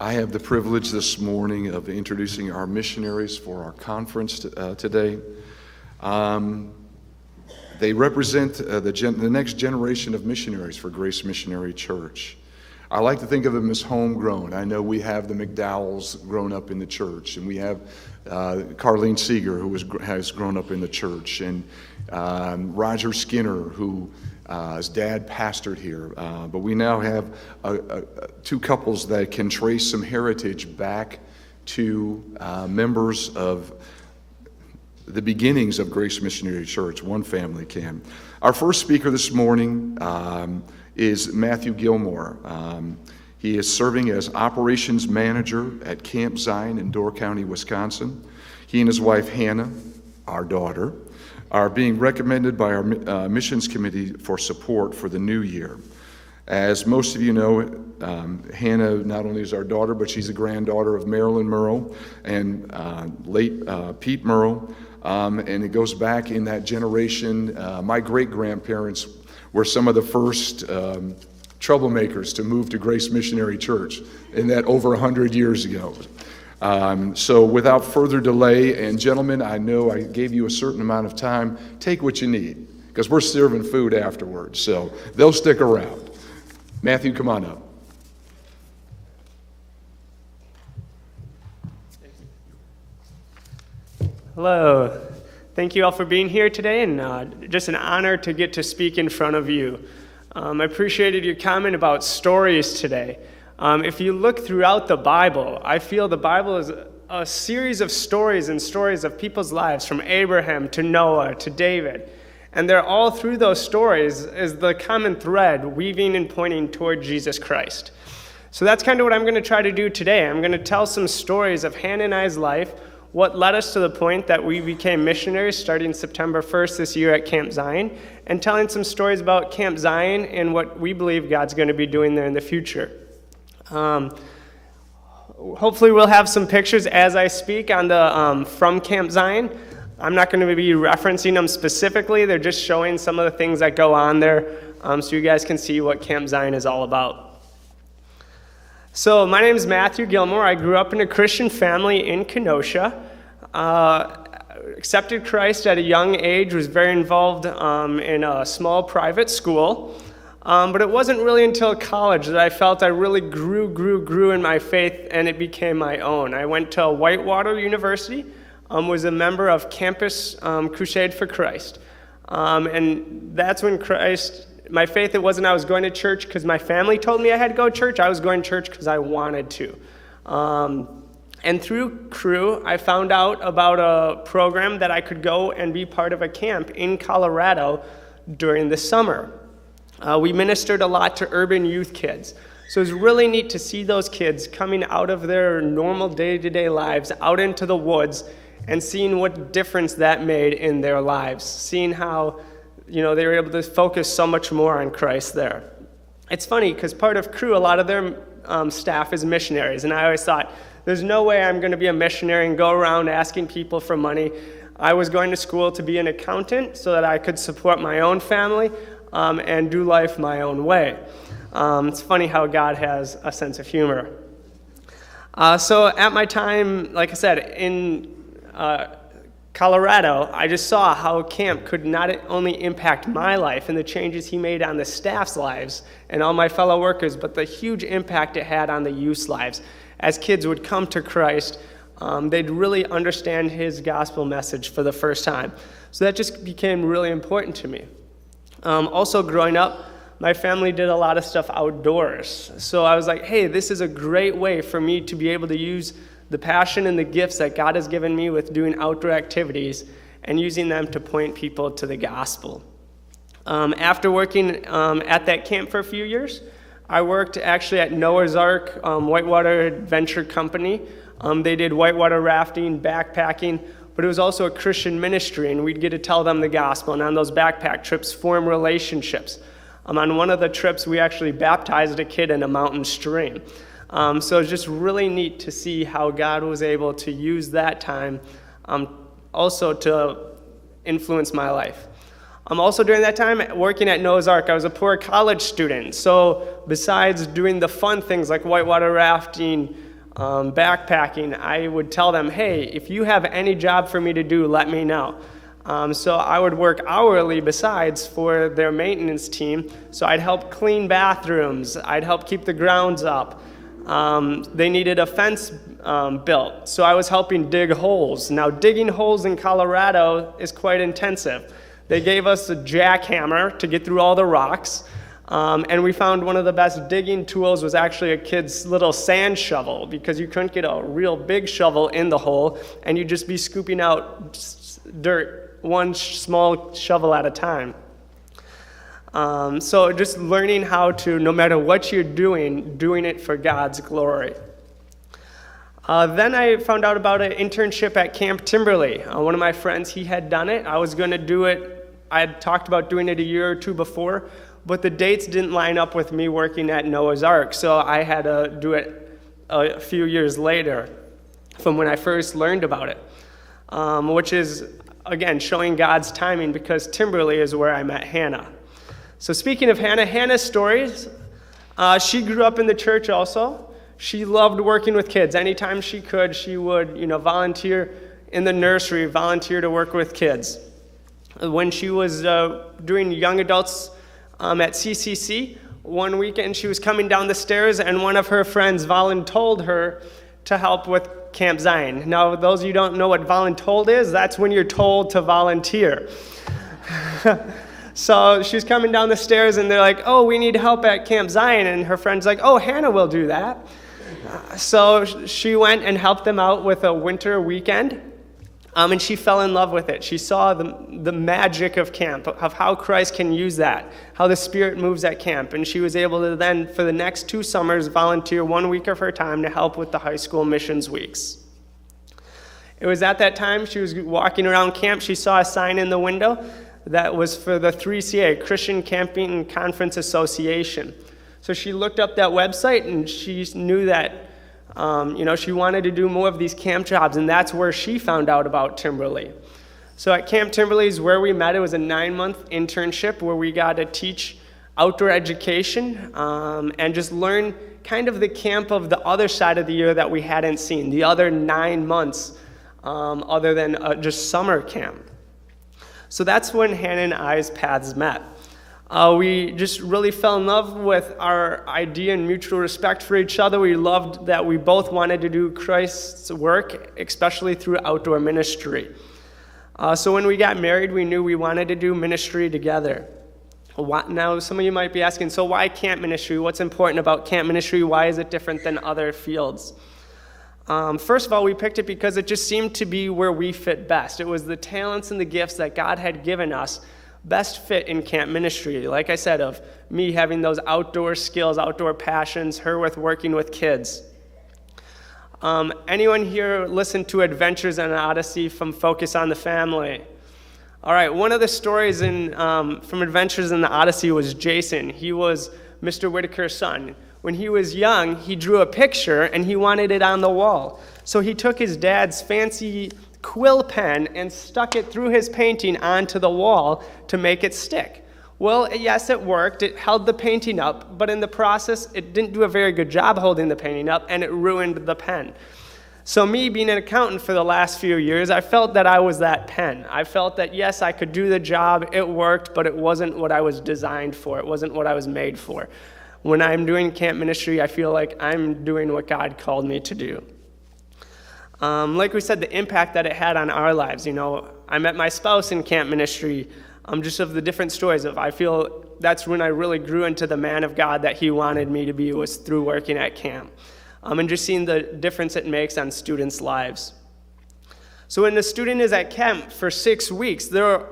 I have the privilege this morning of introducing our missionaries for our conference today. They represent the next generation of missionaries for Grace Missionary Church. I like to think of them as homegrown. I know we have the McDowells grown up in the church, and we have Carlene Seeger, who has grown up in the church, and Roger Skinner, who his dad pastored here. But we now have two couples that can trace some heritage back to members of the beginnings of Grace Missionary Church. One family can. Our first speaker this morning is Matthew Gilmore. He is serving as operations manager at Camp Zion in Door County, Wisconsin. He and his wife Hannah, our daughter, are being recommended by our missions committee for support for the new year. As most of you know, Hannah not only is our daughter, but she's a granddaughter of Marilyn Murrow and late Pete Murrow. And it goes back in that generation. My great-grandparents were some of the first troublemakers to move to Grace Missionary Church, and that over 100 years ago. So without further delay, and gentlemen, I know I gave you a certain amount of time. Take what you need, because we're serving food afterwards, so they'll stick around. Matthew, come on up. Hello. Thank you all for being here today, and just an honor to get to speak in front of you. I appreciated your comment about stories today. If you look throughout the Bible, I feel the Bible is a series of stories and stories of people's lives, from Abraham to Noah to David. And they're all through those stories is the common thread weaving and pointing toward Jesus Christ. So that's kind of what I'm going to try to do today. I'm going to tell some stories of Hannah and I's life, what led us to the point that we became missionaries starting September 1st this year at Camp Zion, and telling some stories about Camp Zion and what we believe God's going to be doing there in the future. Hopefully we'll have some pictures as I speak on the from Camp Zion. I'm not going to be referencing them specifically. They're just showing some of the things that go on there, so you guys can see what Camp Zion is all about. So my name is Matthew Gilmore. I grew up in a Christian family in Kenosha. Accepted Christ at a young age, was very involved in a small private school. But it wasn't really until college that I felt I really grew in my faith, and it became my own. I went to Whitewater University, was a member of Campus Crusade for Christ. And that's when my faith, it wasn't I was going to church because my family told me I had to go to church. I was going to church because I wanted to. And through Cru, I found out about a program that I could go and be part of a camp in Colorado during the summer. We ministered a lot to urban youth kids. So it was really neat to see those kids coming out of their normal day-to-day lives out into the woods and seeing what difference that made in their lives, seeing how they were able to focus so much more on Christ there. It's funny because part of Cru, a lot of their staff is missionaries, and I always thought, there's no way I'm going to be a missionary and go around asking people for money. I was going to school to be an accountant so that I could support my own family and do life my own way. It's funny how God has a sense of humor. So at my time, like I said, in Colorado, I just saw how camp could not only impact my life and the changes he made on the staff's lives and all my fellow workers, but the huge impact it had on the youth's lives. As kids would come to Christ, they'd really understand his gospel message for the first time. So that just became really important to me. Also growing up, my family did a lot of stuff outdoors. So I was like, hey, this is a great way for me to be able to use the passion and the gifts that God has given me with doing outdoor activities and using them to point people to the gospel. After working at that camp for a few years, I worked actually at Noah's Ark Whitewater Adventure Company. They did whitewater rafting, backpacking, but it was also a Christian ministry, and we'd get to tell them the gospel, and on those backpack trips, form relationships. On one of the trips, we actually baptized a kid in a mountain stream. So it's just really neat to see how God was able to use that time also to influence my life. Also during that time, working at Noah's Ark, I was a poor college student. So besides doing the fun things like whitewater rafting, backpacking, I would tell them, hey, if you have any job for me to do, let me know. So I would work hourly besides for their maintenance team. So I'd help clean bathrooms. I'd help keep the grounds up. They needed a fence built, so I was helping dig holes. Now, digging holes in Colorado is quite intensive. They gave us a jackhammer to get through all the rocks, and we found one of the best digging tools was actually a kid's little sand shovel, because you couldn't get a real big shovel in the hole, and you'd just be scooping out dirt one small shovel at a time. So just learning how to, no matter what you're doing it for God's glory. Then I found out about an internship at Camp Timberley. One of my friends, he had done it. I was going to do it. I had talked about doing it a year or two before, but the dates didn't line up with me working at Noah's Ark, so I had to do it a few years later from when I first learned about it, which is, again, showing God's timing, because Timberley is where I met Hannah. So speaking of Hannah, Hannah's stories, she grew up in the church also. She loved working with kids. Anytime she could, she would, volunteer in the nursery, volunteer to work with kids. When she was doing young adults at CCC, one weekend she was coming down the stairs and one of her friends voluntold her to help with Camp Zion. Now, those of you who don't know what voluntold is, that's when you're told to volunteer. So she was coming down the stairs and they're like, oh, we need help at Camp Zion. And her friend's like, oh, Hannah will do that. So she went and helped them out with a winter weekend. And she fell in love with it. She saw the magic of camp, of how Christ can use that, how the Spirit moves at camp. And she was able to then, for the next 2 summers, volunteer 1 week of her time to help with the high school missions weeks. It was at that time she was walking around camp. She saw a sign in the window that was for the 3CA, Christian Camping Conference Association. So she looked up that website and she knew that she wanted to do more of these camp jobs, and that's where she found out about Timberley. So at Camp Timberley is where we met. It was a 9-month internship where we got to teach outdoor education and just learn kind of the camp of the other side of the year that we hadn't seen, the other 9 months other than just summer camp. So that's when Hannah and I's paths met. We just really fell in love with our idea and mutual respect for each other. We loved that we both wanted to do Christ's work, especially through outdoor ministry. So when we got married, we knew we wanted to do ministry together. Now, some of you might be asking, so why camp ministry? What's important about camp ministry? Why is it different than other fields? First of all, we picked it because it just seemed to be where we fit best. It was the talents and the gifts that God had given us best fit in camp ministry. Like I said, of me having those outdoor skills, outdoor passions, her with working with kids. Anyone here listen to Adventures in Odyssey from Focus on the Family? All right, one of the stories from Adventures in the Odyssey was Jason. He was Mr. Whitaker's son. When he was young, he drew a picture and he wanted it on the wall. So he took his dad's fancy quill pen and stuck it through his painting onto the wall to make it stick. Well, yes, it worked. It held the painting up, but in the process, it didn't do a very good job holding the painting up, and it ruined the pen. So me, being an accountant for the last few years, I felt that I was that pen. I felt that, yes, I could do the job, it worked, but it wasn't what I was designed for. It wasn't what I was made for. When I'm doing camp ministry, I feel like I'm doing what God called me to do. Like we said, the impact that it had on our lives. I met my spouse in camp ministry, just of the different stories of, I feel that's when I really grew into the man of God that he wanted me to be, was through working at camp. And just seeing the difference it makes on students' lives. So when the student is at camp for 6 weeks, they're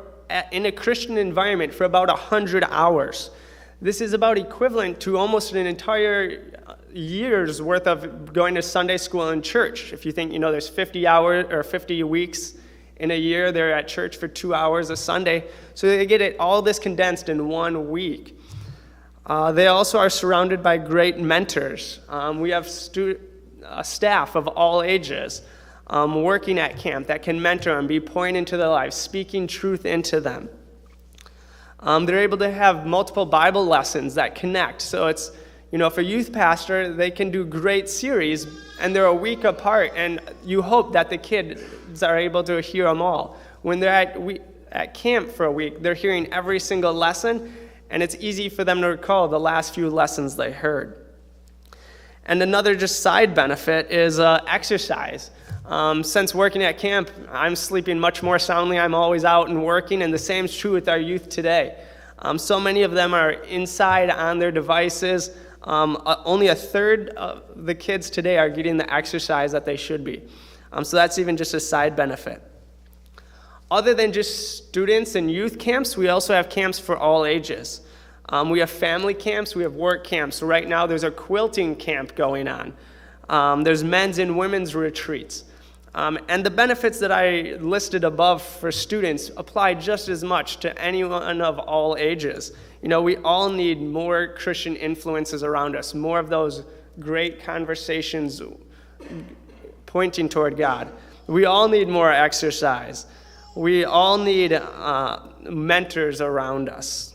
in a Christian environment for about 100 hours. This is about equivalent to almost an entire year's worth of going to Sunday school and church. If you think, there's 50 hours or 50 weeks in a year, they're at church for 2 hours a Sunday. So they get it all this condensed in 1 week. They also are surrounded by great mentors. We have staff of all ages working at camp that can mentor them, be pouring into their lives, speaking truth into them. They're able to have multiple Bible lessons that connect. So it's, if a youth pastor, they can do great series, and they're a week apart, and you hope that the kids are able to hear them all. When they're at camp for a week, they're hearing every single lesson, and it's easy for them to recall the last few lessons they heard. And another just side benefit is exercise. Since working at camp, I'm sleeping much more soundly. I'm always out and working, and the same is true with our youth today. So many of them are inside on their devices. Only a third of the kids today are getting the exercise that they should be. So that's even just a side benefit. Other than just students and youth camps, we also have camps for all ages. We have family camps, we have work camps. Right now there's a quilting camp going on. There's men's and women's retreats. And the benefits that I listed above for students apply just as much to anyone of all ages. We all need more Christian influences around us, more of those great conversations pointing toward God. We all need more exercise. We all need mentors around us.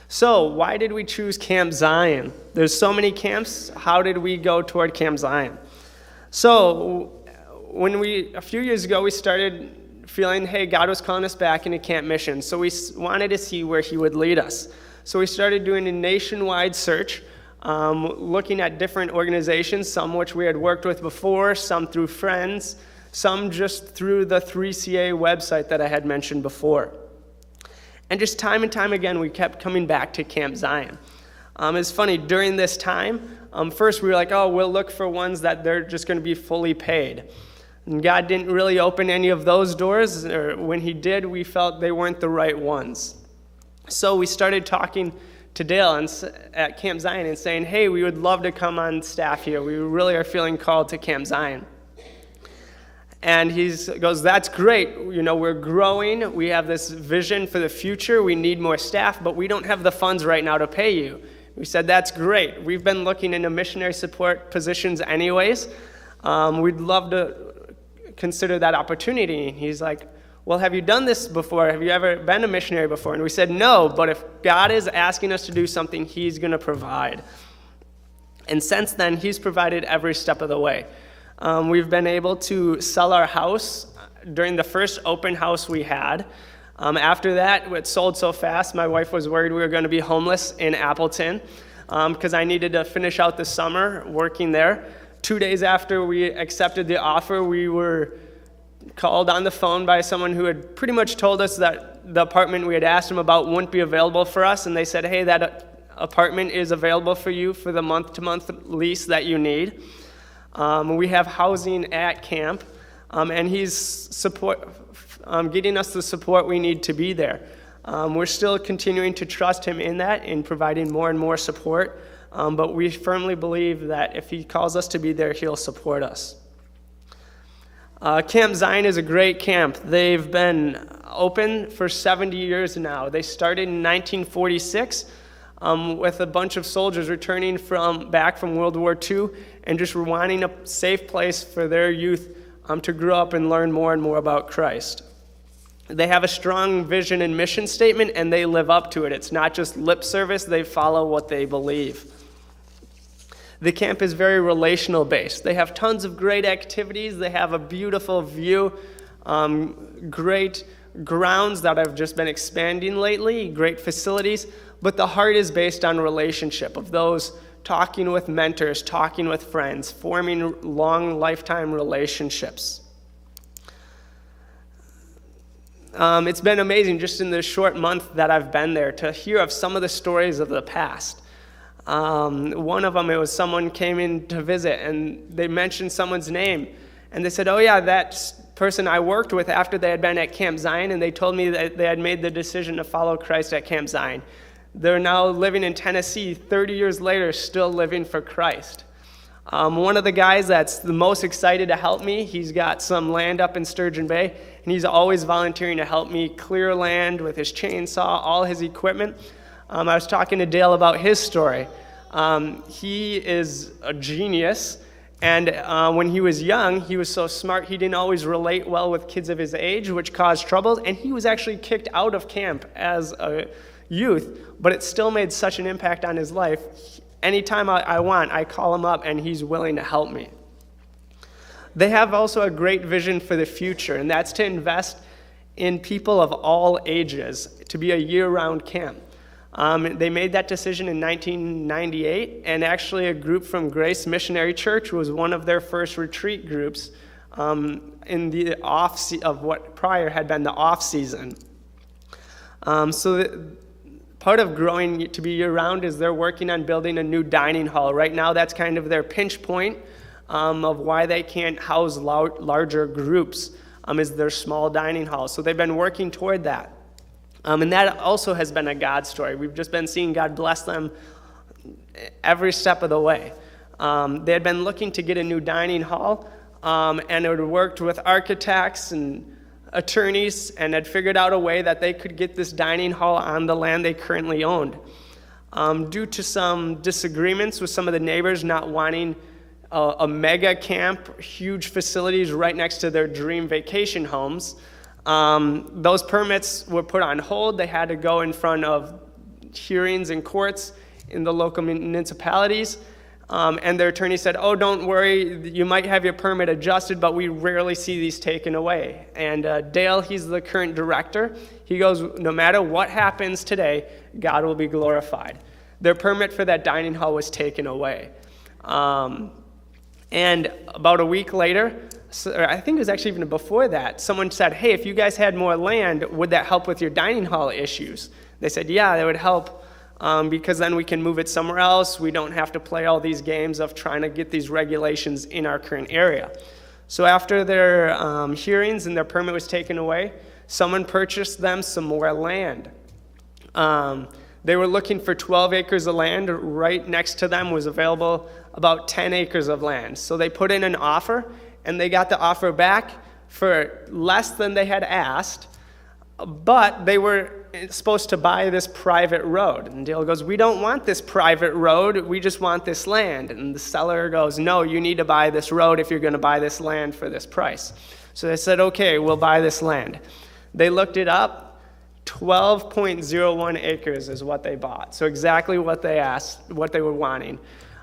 So, why did we choose Camp Zion? There's so many camps. How did we go toward Camp Zion? So, a few years ago, we started feeling, hey, God was calling us back into camp mission. So we wanted to see where he would lead us. So we started doing a nationwide search, looking at different organizations, some which we had worked with before, some through friends, some just through the 3CA website that I had mentioned before. And just time and time again, we kept coming back to Camp Zion. It's funny, during this time, first we were like, we'll look for ones that they're just going to be fully paid. And God didn't really open any of those doors, or when he did, we felt they weren't the right ones. So we started talking to Dale at Camp Zion and saying, hey, we would love to come on staff here. We really are feeling called to Camp Zion. And he goes, that's great. We're growing. We have this vision for the future. We need more staff, but we don't have the funds right now to pay you. We said, that's great. We've been looking into missionary support positions anyways. We'd love to consider that opportunity. And he's like, well, have you done this before? Have you ever been a missionary before? And we said, no, but if God is asking us to do something, he's going to provide. And since then, he's provided every step of the way. We've been able to sell our house during the first open house we had. After that, it sold so fast, my wife was worried we were going to be homeless in Appleton because I needed to finish out the summer working there. 2 days after we accepted the offer, we were called on the phone by someone who had pretty much told us that the apartment we had asked them about wouldn't be available for us, and they said, hey, that apartment is available for you for the month-to-month lease that you need. We have housing at camp, and he's getting us the support we need to be there. We're still continuing to trust him in that, in providing more and more support, but we firmly believe that if he calls us to be there, he'll support us. Camp Zion is a great camp. They've been open for 70 years now. They started in 1946 with a bunch of soldiers returning back from World War II and just wanting a safe place for their youth to grow up and learn more and more about Christ. They have a strong vision and mission statement, and they live up to it. It's not just lip service. They follow what they believe. The camp is very relational based. They have tons of great activities. They have a beautiful view, great grounds that have just been expanding lately, great facilities, but the heart is based on relationship of those talking with mentors, talking with friends, forming long lifetime relationships. It's been amazing just in the short month that I've been there to hear of some of the stories of the past. One of them, it was someone came in to visit and they mentioned someone's name and they said, oh yeah, that person I worked with after they had been at Camp Zion, and they told me that they had made the decision to follow Christ at Camp Zion. They're now living in Tennessee 30 years later, still living for Christ. One of the guys that's the most excited to help me, he's got some land up in Sturgeon Bay, and he's always volunteering to help me clear land with his chainsaw, all his equipment. I was talking to Dale about his story. He is a genius, and when he was young, he was so smart, he didn't always relate well with kids of his age, which caused troubles, and he was actually kicked out of camp as a youth, but it still made such an impact on his life. Anytime I want, I call him up, and he's willing to help me. They have also a great vision for the future, and that's to invest in people of all ages, to be a year-round camp. They made that decision in 1998, and actually a group from Grace Missionary Church was one of their first retreat groups in the of what prior had been the off-season. Part of growing to be year-round is they're working on building a new dining hall. Right now, that's kind of their pinch point of why they can't house larger groups, is their small dining hall. So they've been working toward that. And that also has been a God story. We've just been seeing God bless them every step of the way. They had been looking to get a new dining hall, and had worked with architects and attorneys and had figured out a way that they could get this dining hall on the land they currently owned. Due to some disagreements with some of the neighbors not wanting a mega camp, huge facilities right next to their dream vacation homes, those permits were put on hold. They had to go in front of hearings and courts in the local municipalities. And their attorney said, "Oh, don't worry, you might have your permit adjusted, but we rarely see these taken away." And Dale, he's the current director, he goes, "No matter what happens today, God will be glorified." Their permit for that dining hall was taken away. And about a week later, I think it was actually even before that, someone said, "Hey, if you guys had more land, would that help with your dining hall issues?" They said, "Yeah, that would help. Because then we can move it somewhere else. We don't have to play all these games of trying to get these regulations in our current area." So after their hearings and their permit was taken away, someone purchased them some more land. They were looking for 12 acres of land. Right next to them was available about 10 acres of land. So they put in an offer, and they got the offer back for less than they had asked, but they were supposed to buy this private road. And Dale goes, "We don't want this private road, we just want this land." And the seller goes, "No, you need to buy this road if you're going to buy this land for this price." So they said, "Okay, we'll buy this land." They looked it up. 12.01 acres is what they bought. So exactly what they asked, what they were wanting.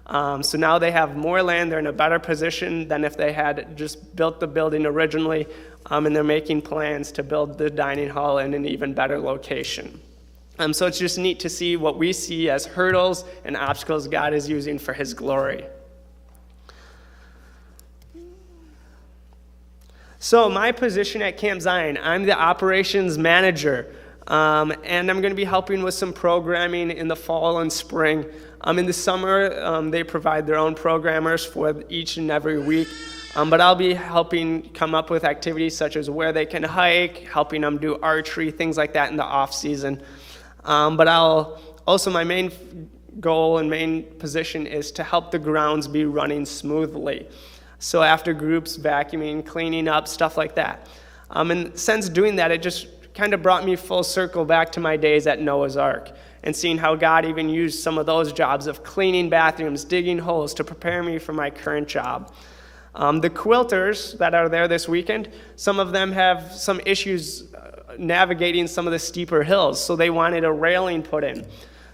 So now they have more land. They're in a better position than if they had just built the building originally, and they're making plans to build the dining hall in an even better location. So it's just neat to see what we see as hurdles and obstacles God is using for his glory. So my position at Camp Zion, I'm the operations manager, and I'm going to be helping with some programming in the fall and spring. In the summer, they provide their own programmers for each and every week, but I'll be helping come up with activities such as where they can hike, helping them do archery, things like that in the off season. But my main goal and main position is to help the grounds be running smoothly. So after groups, vacuuming, cleaning up, stuff like that. And since doing that, it just kind of brought me full circle back to my days at Noah's Ark and seeing how God even used some of those jobs of cleaning bathrooms, digging holes to prepare me for my current job. The quilters that are there this weekend, some of them have some issues navigating some of the steeper hills, so they wanted a railing put in.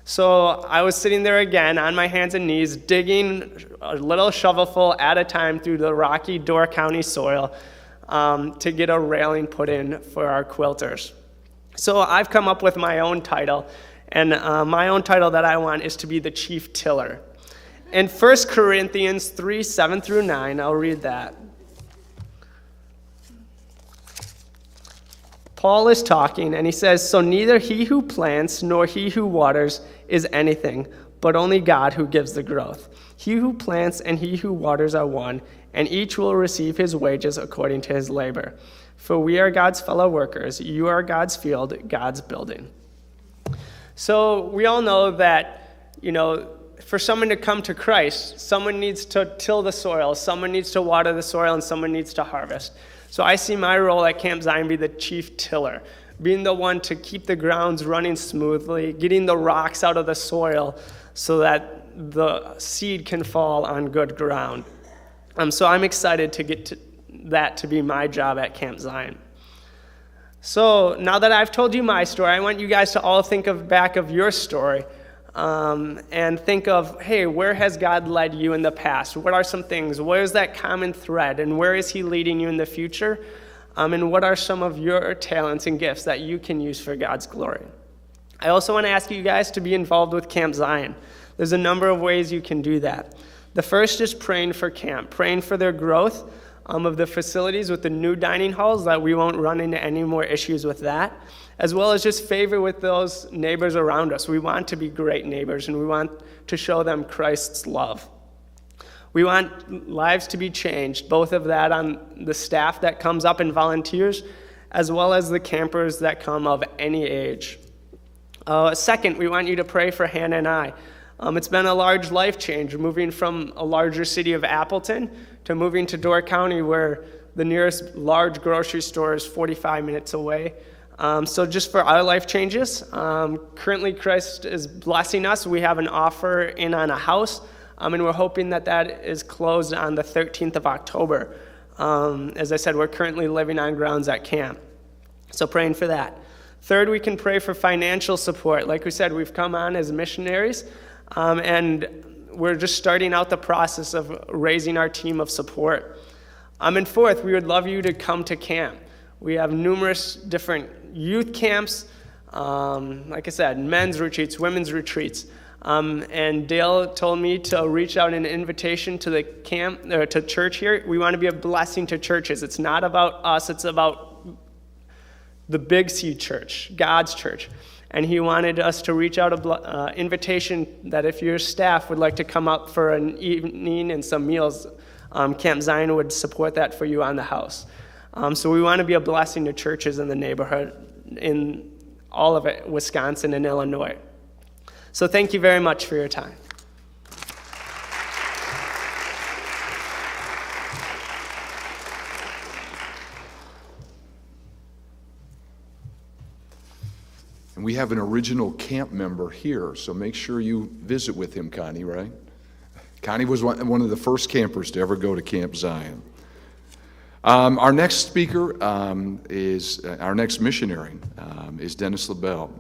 So I was sitting there again on my hands and knees, digging a little shovelful at a time through the rocky Door County soil to get a railing put in for our quilters. So I've come up with my own title, and my own title that I want is to be the chief tiller. In 1 Corinthians 3, 7 through 9, I'll read that. Paul is talking, and he says, "So neither he who plants nor he who waters is anything, but only God who gives the growth. He who plants and he who waters are one, and each will receive his wages according to his labor. For we are God's fellow workers. You are God's field, God's building." So we all know that, for someone to come to Christ, someone needs to till the soil, someone needs to water the soil, and someone needs to harvest. So I see my role at Camp Zion be the chief tiller, being the one to keep the grounds running smoothly, getting the rocks out of the soil so that the seed can fall on good ground. So I'm excited to get to that to be my job at Camp Zion. So now that I've told you my story, I want you guys to all think back of your story and think of, hey, where has God led you in the past? What are some things? Where is that common thread? And where is he leading you in the future? And what are some of your talents and gifts that you can use for God's glory? I also want to ask you guys to be involved with Camp Zion. There's a number of ways you can do that. The first is praying for camp, praying for their growth of the facilities with the new dining halls, that we won't run into any more issues with that, as well as just favor with those neighbors around us. We want to be great neighbors, and we want to show them Christ's love. We want lives to be changed, both of that on the staff that comes up and volunteers, as well as the campers that come of any age. Second, we want you to pray for Hannah and I. It's been a large life change, moving from a larger city of Appleton to moving to Door County, where the nearest large grocery store is 45 minutes away. So just for our life changes, currently Christ is blessing us. We have an offer in on a house, and we're hoping that that is closed on the 13th of October. As I said, we're currently living on grounds at camp, so praying for that. Third, we can pray for financial support. Like we said, we've come on as missionaries, and we're just starting out the process of raising our team of support. And fourth, we would love you to come to camp. We have numerous different youth camps, like I said, men's retreats, women's retreats. And Dale told me to reach out an invitation to the camp, or to church here. We want to be a blessing to churches. It's not about us, it's about the Big C church, God's church. And he wanted us to reach out an invitation that if your staff would like to come up for an evening and some meals, Camp Zion would support that for you on the house. So we want to be a blessing to churches in the neighborhood, in all of it, Wisconsin and Illinois. So thank you very much for your time. And we have an original camp member here, so make sure you visit with him, Connie, right? Connie was one of the first campers to ever go to Camp Zion. Our next speaker is our next missionary is Dennis LaBelle.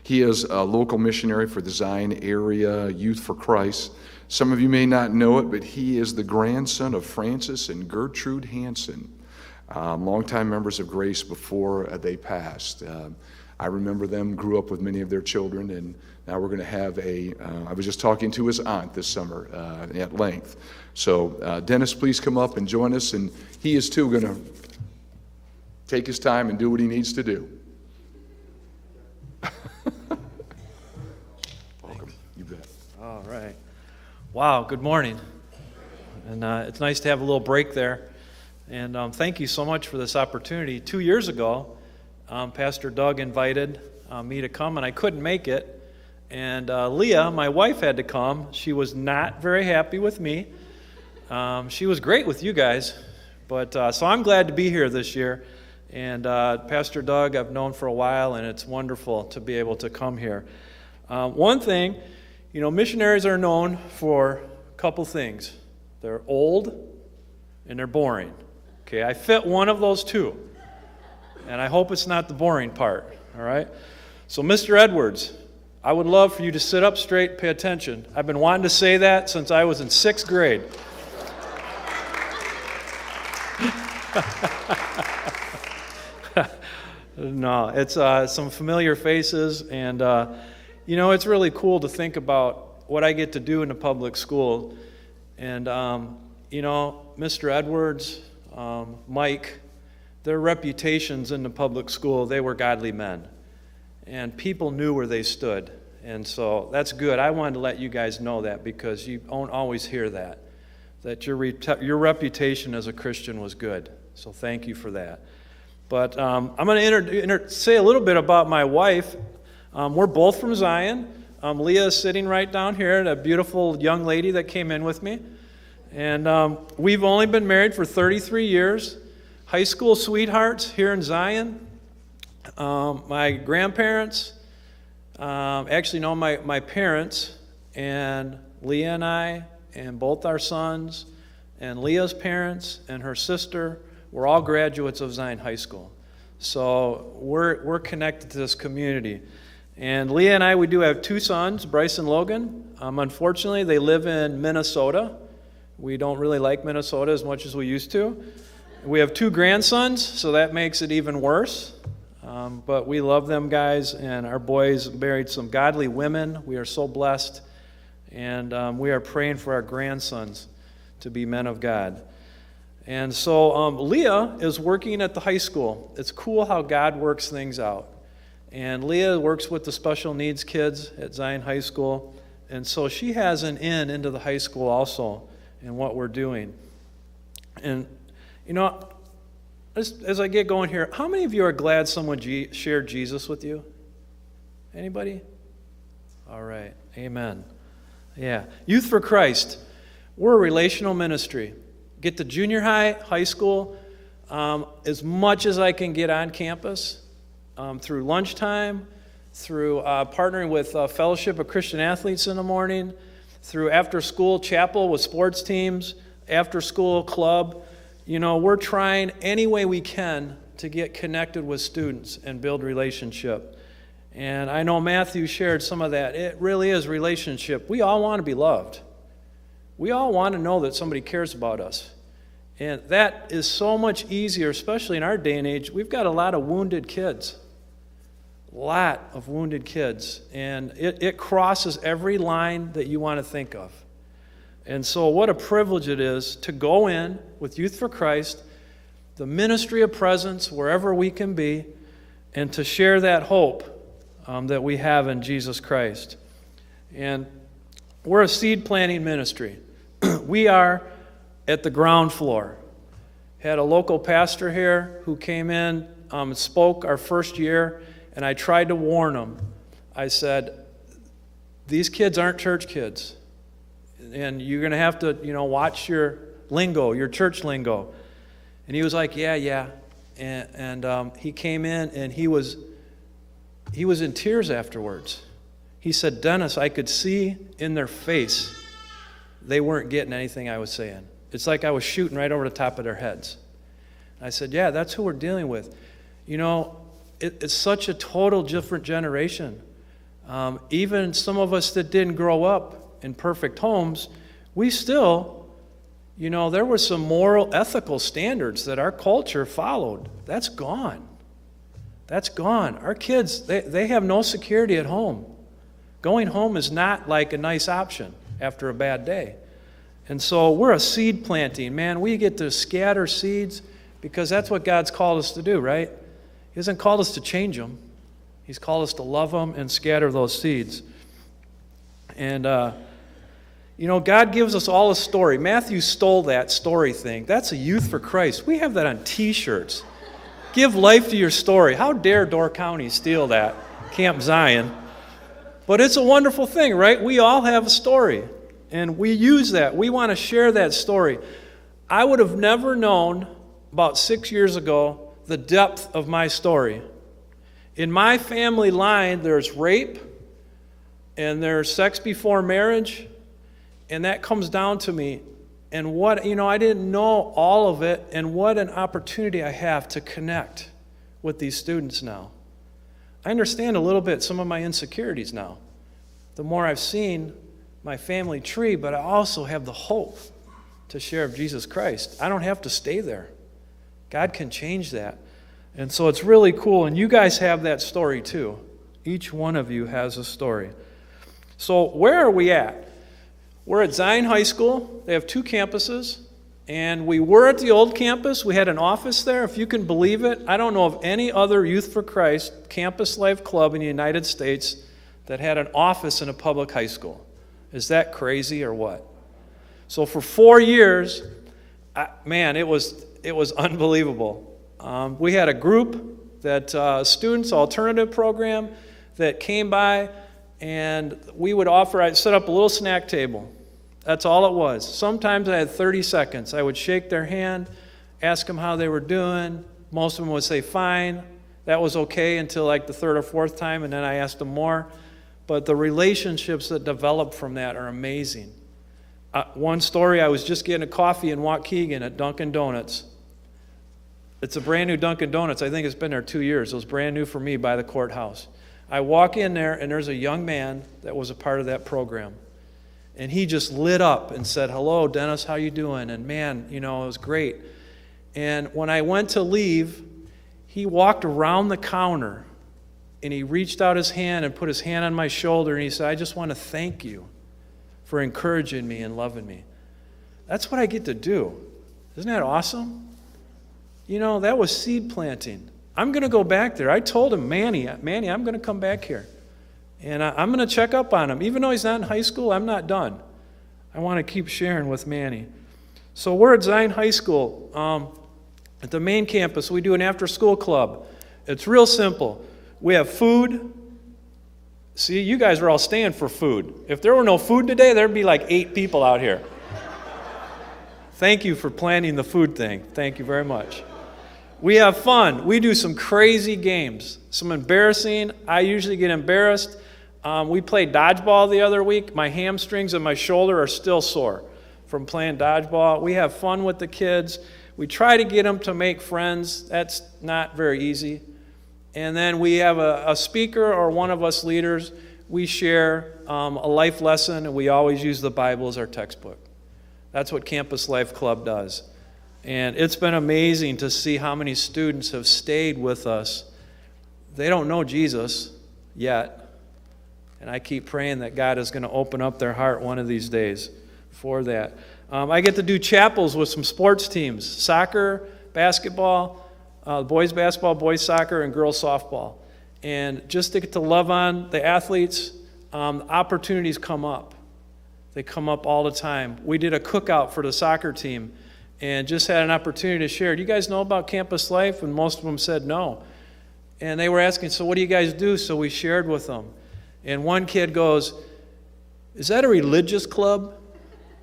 He is a local missionary for the Zion area Youth for Christ. Some of you may not know it, but he is the grandson of Francis and Gertrude Hansen, longtime members of Grace before they passed. I remember them, grew up with many of their children, and now we're going to have I was just talking to his aunt this summer at length. So Dennis, please come up and join us, and he is too going to take his time and do what he needs to do. Welcome. You bet. All right. Wow, good morning. And it's nice to have a little break there. And thank you so much for this opportunity. 2 years ago, Pastor Doug invited me to come, and I couldn't make it. And Leah, my wife, had to come. She was not very happy with me. She was great with you guys. But so I'm glad to be here this year. And Pastor Doug I've known for a while, and it's wonderful to be able to come here. One thing, missionaries are known for a couple things. They're old and they're boring. Okay, I fit one of those two. And I hope it's not the boring part, all right? So, Mr. Edwards, I would love for you to sit up straight and pay attention. I've been wanting to say that since I was in 6th grade. No, it's some familiar faces, and, it's really cool to think about what I get to do in the public school. And, Mr. Edwards, Mike, their reputations in the public school, they were godly men. And people knew where they stood. And so that's good. I wanted to let you guys know that because you don't always hear that your reputation as a Christian was good. So thank you for that. But I'm going to say a little bit about my wife. We're both from Zion. Leah is sitting right down here, a beautiful young lady that came in with me. And we've only been married for 33 years. High school sweethearts here in Zion. My grandparents, my parents, and Leah and I, and both our sons, and Leah's parents, and her sister, were all graduates of Zion High School. So we're connected to this community. And Leah and I, we do have 2 sons, Bryce and Logan. Unfortunately, they live in Minnesota. We don't really like Minnesota as much as we used to. We have 2 grandsons, so that makes it even worse. But we love them guys, and our boys married some godly women. We are so blessed. And we are praying for our grandsons to be men of God. And so Leah is working at the high school. It's cool how God works things out. And Leah works with the special needs kids at Zion High School. And so she has an in into the high school also in what we're doing. And, you know, as I get going here, how many of you are glad someone shared Jesus with you? Anybody? All right. Amen. Yeah. Youth for Christ. We're a relational ministry. Get to junior high, high school, as much as I can get on campus, through lunchtime, through partnering with Fellowship of Christian Athletes in the morning, through after-school chapel with sports teams, after-school club. You know, we're trying any way we can to get connected with students and build relationship. And I know Matthew shared some of that. It really is relationship. We all want to be loved. We all want to know that somebody cares about us. And that is so much easier, especially in our day and age. We've got a lot of wounded kids. A lot of wounded kids. And it crosses every line that you want to think of. And so what a privilege it is to go in with Youth for Christ, the ministry of presence wherever we can be, and to share that hope that we have in Jesus Christ. And we're a seed planting ministry. We are at the ground floor. Had a local pastor here who came in, spoke our first year, and I tried to warn him. I said, these kids aren't church kids. And you're going to have to, watch your lingo, your church lingo. And he was like, yeah. And he came in, and he was in tears afterwards. He said, Dennis, I could see in their face they weren't getting anything I was saying. It's like I was shooting right over the top of their heads. I said, yeah, that's who we're dealing with. It's such a total different generation. Even some of us that didn't grow up in perfect homes, we still, there were some moral, ethical standards that our culture followed. That's gone. That's gone. Our kids, they have no security at home. Going home is not like a nice option after a bad day. And so we're a seed planting. Man, we get to scatter seeds because that's what God's called us to do, right? He hasn't called us to change them. He's called us to love them and scatter those seeds. And, God gives us all a story. Matthew stole that story thing. That's a Youth for Christ. We have that on T-shirts. Give life to your story. How dare Door County steal that? Camp Zion. But it's a wonderful thing, right? We all have a story, and we use that. We want to share that story. I would have never known about 6 years ago the depth of my story. In my family line, there's rape, and there's sex before marriage, and that comes down to me. And what, I didn't know all of it, and what an opportunity I have to connect with these students now. I understand a little bit some of my insecurities now. The more I've seen my family tree, but I also have the hope to share of Jesus Christ. I don't have to stay there. God can change that. And so it's really cool, and you guys have that story too. Each one of you has a story. So where are we at? We're at Zion High School. They have 2 campuses. And we were at the old campus. We had an office there, if you can believe it. I don't know of any other Youth for Christ campus life club in the United States that had an office in a public high school. Is that crazy or what? So for 4 years, it was unbelievable. We had a group that students alternative program that came by, and we would offer. I'd set up a little snack table. That's all it was. Sometimes I had 30 seconds. I would shake their hand, ask them how they were doing. Most of them would say fine. That was okay until like the 3rd or 4th time, and then I asked them more. But the relationships that develop from that are amazing. One story, I was just getting a coffee in Waukegan at Dunkin' Donuts. It's a brand new Dunkin' Donuts. I think it's been there 2 years. It was brand new for me by the courthouse. I walk in there, and there's a young man that was a part of that program. And he just lit up and said, "Hello, Dennis, how you doing?" And man, it was great. And when I went to leave, he walked around the counter, and he reached out his hand and put his hand on my shoulder, and he said, "I just want to thank you for encouraging me and loving me." That's what I get to do. Isn't that awesome? That was seed planting. I'm going to go back there. I told him, Manny, I'm going to come back here. And I'm going to check up on him. Even though he's not in high school, I'm not done. I want to keep sharing with Manny. So we're at Zion High School. At the main campus, we do an after-school club. It's real simple. We have food. See, you guys are all staying for food. If there were no food today, there'd be like 8 people out here. Thank you for planning the food thing. Thank you very much. We have fun. We do some crazy games. Some embarrassing. I usually get embarrassed. We played dodgeball the other week. My hamstrings and my shoulder are still sore from playing dodgeball. We have fun with the kids. We try to get them to make friends. That's not very easy. And then we have a speaker or one of us leaders. We share a life lesson, and we always use the Bible as our textbook. That's what Campus Life Club does. And it's been amazing to see how many students have stayed with us. They don't know Jesus yet. And I keep praying that God is going to open up their heart one of these days for that. I get to do chapels with some sports teams, soccer, basketball, boys basketball, boys soccer, and girls softball. And just to get to love on the athletes, opportunities come up. They come up all the time. We did a cookout for the soccer team and just had an opportunity to share. Do you guys know about Campus Life? And most of them said no. And they were asking, so what do you guys do? So we shared with them. And one kid goes, "Is that a religious club?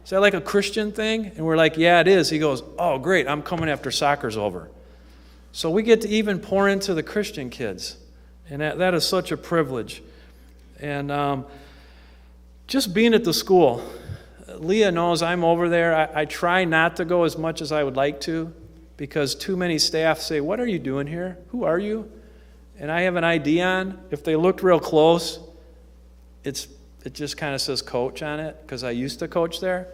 Is that like a Christian thing?" And we're like, "Yeah, it is." He goes, "Oh, great, I'm coming after soccer's over." So we get to even pour into the Christian kids. And that is such a privilege. And just being at the school, Leah knows I'm over there. I try not to go as much as I would like to because too many staff say, "What are you doing here? Who are you?" And I have an ID on. If they looked real close, it just kind of says coach on it because I used to coach there.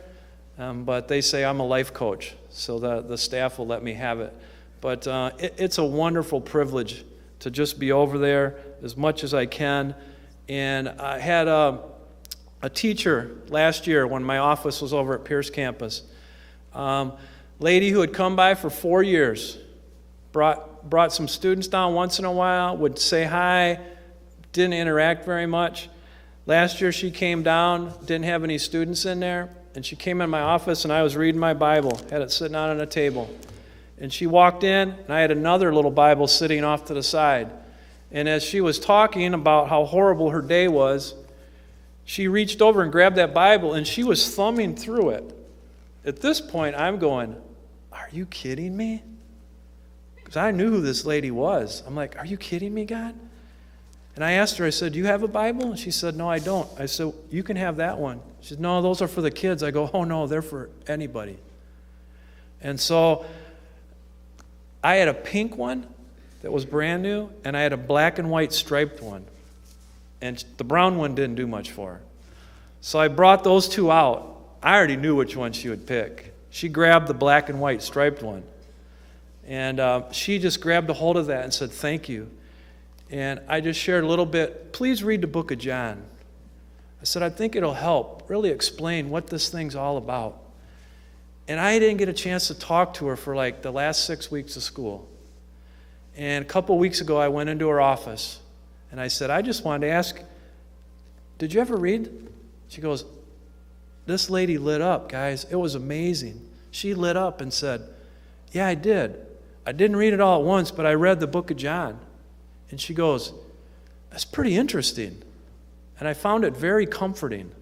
But they say I'm a life coach, so the staff will let me have it. But it's a wonderful privilege to just be over there as much as I can. And I had a teacher last year when my office was over at Pierce campus. Lady who had come by for 4 years, brought some students down once in a while, would say hi, didn't interact very much. Last year she came down, didn't have any students in there, and she came in my office and I was reading my Bible, had it sitting out on a table. And she walked in and I had another little Bible sitting off to the side. And as she was talking about how horrible her day was, she reached over and grabbed that Bible and she was thumbing through it. At this point, I'm going, "Are you kidding me?" Because I knew who this lady was. I'm like, "Are you kidding me, God?" And I asked her, I said, "Do you have a Bible?" And she said, "No, I don't." I said, "You can have that one." She said, "No, those are for the kids." I go, "Oh, no, they're for anybody." And so I had a pink one that was brand new, and I had a black and white striped one. And the brown one didn't do much for her. So I brought those two out. I already knew which one she would pick. She grabbed the black and white striped one. And she just grabbed a hold of that and said, "Thank you." And I just shared a little bit. Please read the book of John. I said, I think it'll help really explain what this thing's all about. And I didn't get a chance to talk to her for like the last 6 weeks of school. And a couple weeks ago, I went into her office. And I said, I just wanted to ask, did you ever read? She goes, this lady lit up, guys. It was amazing. She lit up and said, yeah, I did. I didn't read it all at once, but I read the book of John. And she goes, that's pretty interesting. And I found it very comforting.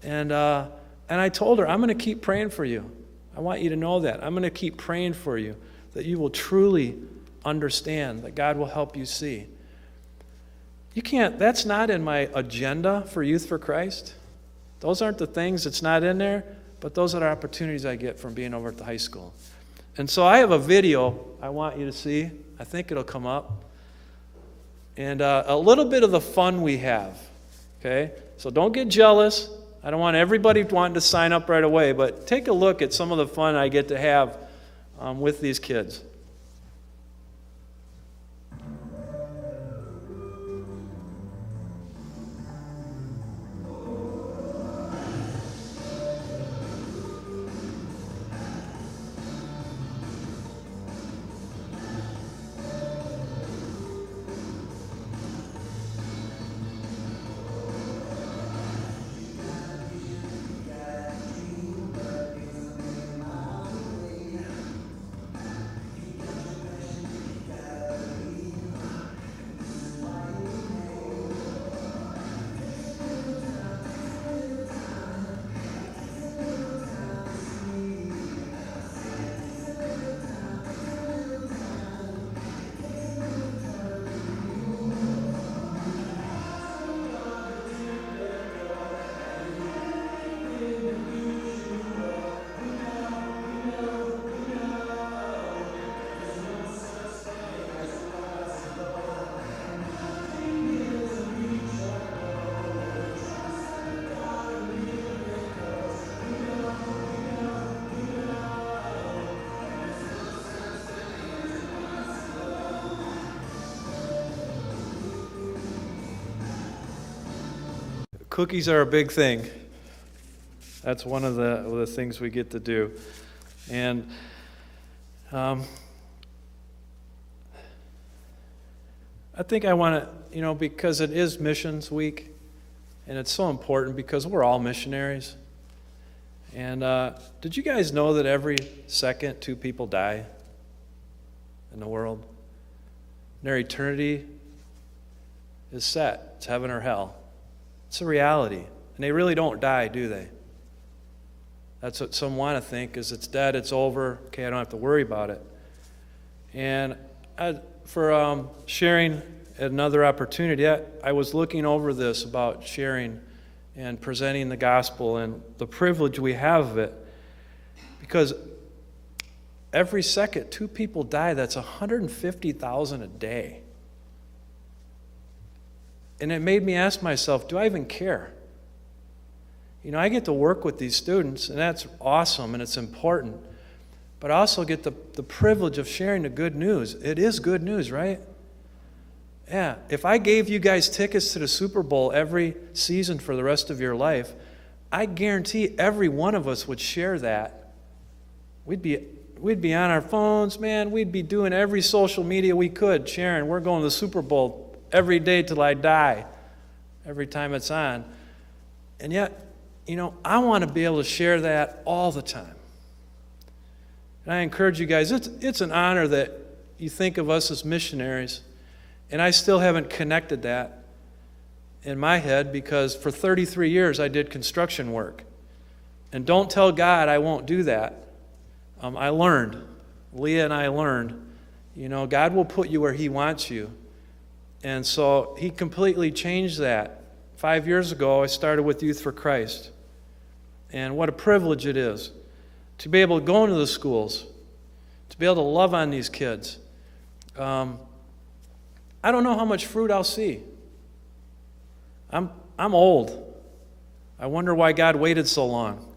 And I told her, I'm going to keep praying for you. I want you to know that. I'm going to keep praying for you, that you will truly understand, that God will help you see. You can't, that's not in my agenda for Youth for Christ. Those aren't the things that's not in there, but those are the opportunities I get from being over at the high school. And so I have a video I want you to see. I think it'll come up. And a little bit of the fun we have, okay? So don't get jealous. I don't want everybody wanting to sign up right away, but take a look at some of the fun I get to have with these kids. Cookies are a big thing. That's one of the things we get to do. And I think I want to, because it is Missions Week, and it's so important because we're all missionaries. And did you guys know that every second 2 people die in the world? Their eternity is set. It's heaven or hell. It's a reality. And they really don't die, do they? That's what some want to think, is it's dead, it's over, okay, I don't have to worry about it. And for sharing at another opportunity, I was looking over this about sharing and presenting the gospel and the privilege we have of it. Because every second 2 people die, that's 150,000 a day. And it made me ask myself, do I even care? I get to work with these students, and that's awesome, and it's important. But I also get the privilege of sharing the good news. It is good news, right? Yeah. If I gave you guys tickets to the Super Bowl every season for the rest of your life, I guarantee every one of us would share that. We'd be on our phones, man. We'd be doing every social media we could, sharing. We're going to the Super Bowl every day till I die, every time it's on. And yet, I want to be able to share that all the time. And I encourage you guys, it's an honor that you think of us as missionaries. And I still haven't connected that in my head because for 33 years I did construction work. And don't tell God I won't do that. I learned. Leah and I learned. God will put you where He wants you. And so He completely changed that. 5 years ago, I started with Youth for Christ. And what a privilege it is to be able to go into the schools, to be able to love on these kids. I don't know how much fruit I'll see. I'm old. I wonder why God waited so long.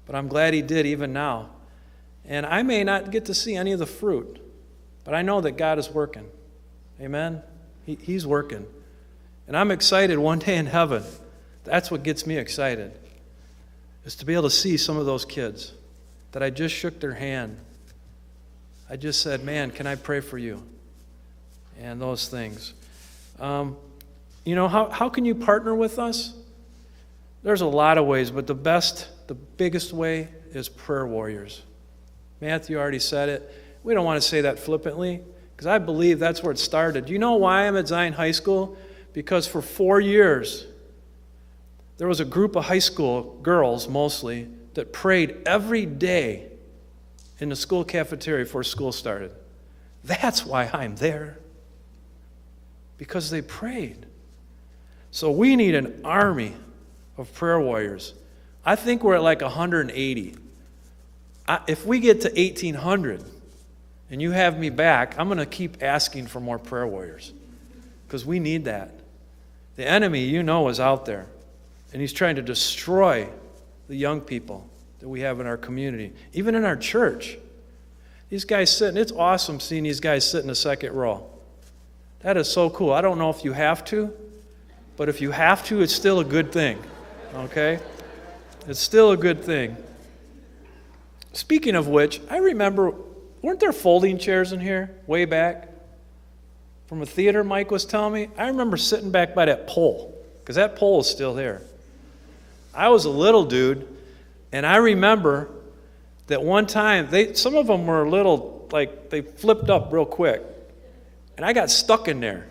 But I'm glad He did even now. And I may not get to see any of the fruit, but I know that God is working. Amen? He's working. And I'm excited one day in heaven. That's what gets me excited, is to be able to see some of those kids that I just shook their hand. I just said, man, can I pray for you? And those things. How can you partner with us? There's a lot of ways, but the biggest way is prayer warriors. Matthew already said it. We don't want to say that flippantly, because I believe that's where it started. Do you know why I'm at Zion High School? Because for 4 years, there was a group of high school girls, mostly, that prayed every day in the school cafeteria before school started. That's why I'm there. Because they prayed. So we need an army of prayer warriors. I think we're at like 180. If we get to 1,800, and you have me back, I'm going to keep asking for more prayer warriors because we need that. The enemy, is out there, and he's trying to destroy the young people that we have in our community, even in our church. These guys sitting, it's awesome seeing these guys sit in the second row. That is so cool. I don't know if you have to, but if you have to, it's still a good thing, okay? It's still a good thing. Speaking of which, I remember, weren't there folding chairs in here way back? From a theater, Mike was telling me. I remember sitting back by that pole, because that pole is still there. I was a little dude, and I remember that one time, some of them were a little, they flipped up real quick. And I got stuck in there.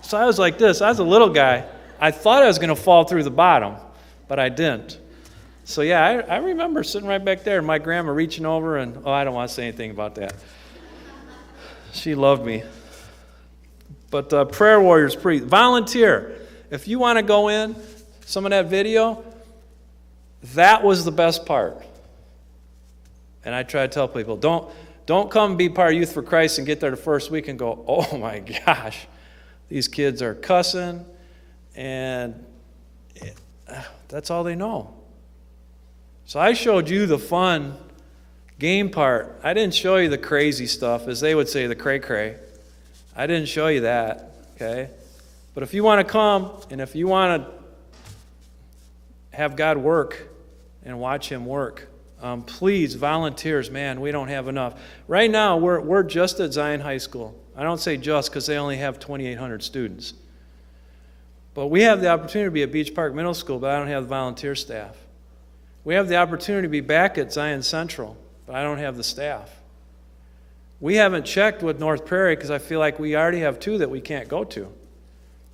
So I was like this. I was a little guy. I thought I was going to fall through the bottom, but I didn't. So yeah, I remember sitting right back there, and my grandma reaching over, and I don't want to say anything about that. She loved me. But prayer warriors, volunteer. If you want to go in, some of that video, that was the best part. And I try to tell people, don't come be part of Youth for Christ and get there the first week and go, oh my gosh, these kids are cussing, and that's all they know. So I showed you the fun game part. I didn't show you the crazy stuff, as they would say, the cray-cray. I didn't show you that, okay? But if you want to come, and if you want to have God work and watch Him work, please, volunteers, man, we don't have enough. Right now, we're just at Zion High School. I don't say just because they only have 2,800 students. But we have the opportunity to be at Beach Park Middle School, but I don't have the volunteer staff. We have the opportunity to be back at Zion Central, but I don't have the staff. We haven't checked with North Prairie because I feel like we already have 2 that we can't go to.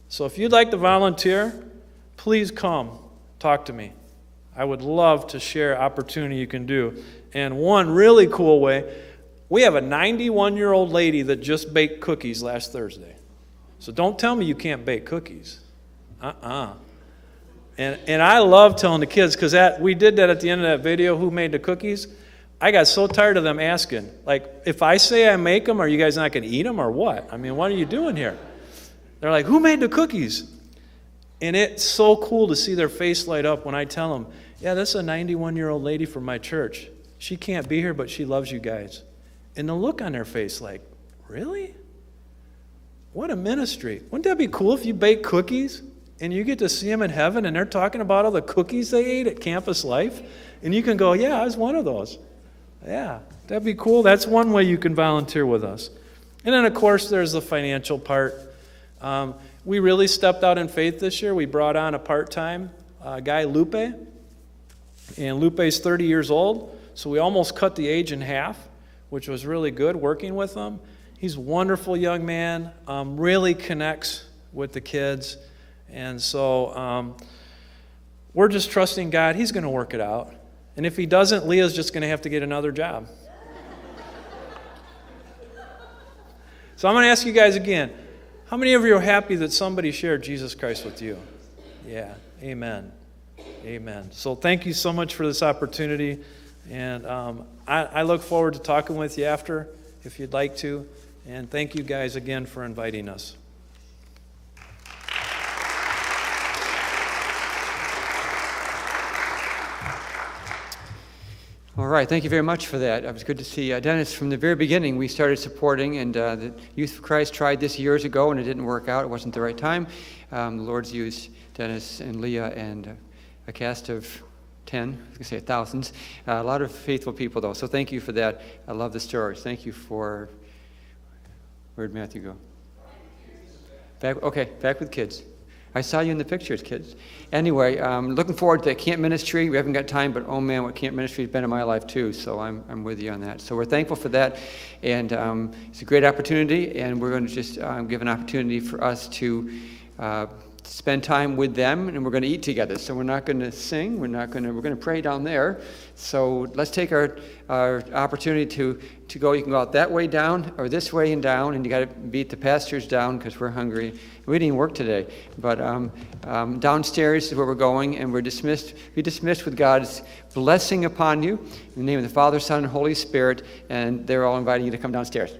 So if you'd like to volunteer, please come talk to me. I would love to share opportunity you can do. And one really cool way, we have a 91-year-old lady that just baked cookies last Thursday. So don't tell me you can't bake cookies. And I love telling the kids, because we did that at the end of that video, who made the cookies. I got so tired of them asking, if I say I make them, are you guys not going to eat them or what? I mean, what are you doing here? They're like, who made the cookies? And it's so cool to see their face light up when I tell them, yeah, this is a 91-year-old lady from my church. She can't be here, but she loves you guys. And the look on their face like, really? What a ministry. Wouldn't that be cool if you bake cookies and you get to see them in heaven and they're talking about all the cookies they ate at Campus Life? And you can go, yeah, I was one of those. Yeah, that'd be cool. That's one way you can volunteer with us. And then, of course, there's the financial part. We really stepped out in faith this year. We brought on a part-time guy, Lupe. And Lupe's 30 years old, so we almost cut the age in half, which was really good working with him. He's a wonderful young man, really connects with the kids. And so we're just trusting God. He's going to work it out. And if he doesn't, Leah's just going to have to get another job. So I'm going to ask you guys again, how many of you are happy that somebody shared Jesus Christ with you? Yeah, amen. Amen. So thank you so much for this opportunity. And I look forward to talking with you after, if you'd like to. And thank you guys again for inviting us. All right, thank you very much for that. It was good to see Dennis. From the very beginning, we started supporting, and the Youth for Christ tried this years ago, and it didn't work out. It wasn't the right time. The Lord's used Dennis and Leah and a cast of 10, I was going to say thousands. A lot of faithful people, though, so thank you for that. I love the stories. Thank you for... Where'd Matthew go? Back with kids. I saw you in the pictures, kids. Anyway, looking forward to camp ministry. We haven't got time, but oh man, what camp ministry has been in my life too, so I'm with you on that. So we're thankful for that, and it's a great opportunity, and we're going to just give an opportunity for us to spend time with them, and we're going to eat together. So we're not going to sing. We're going to pray down there. So let's take our opportunity to go. You can go out that way down or this way and down, and you got to beat the pastors down because we're hungry. We didn't even work today, but downstairs is where we're going, and we're dismissed. Be dismissed with God's blessing upon you in the name of the Father, Son, and Holy Spirit, and they're all inviting you to come downstairs.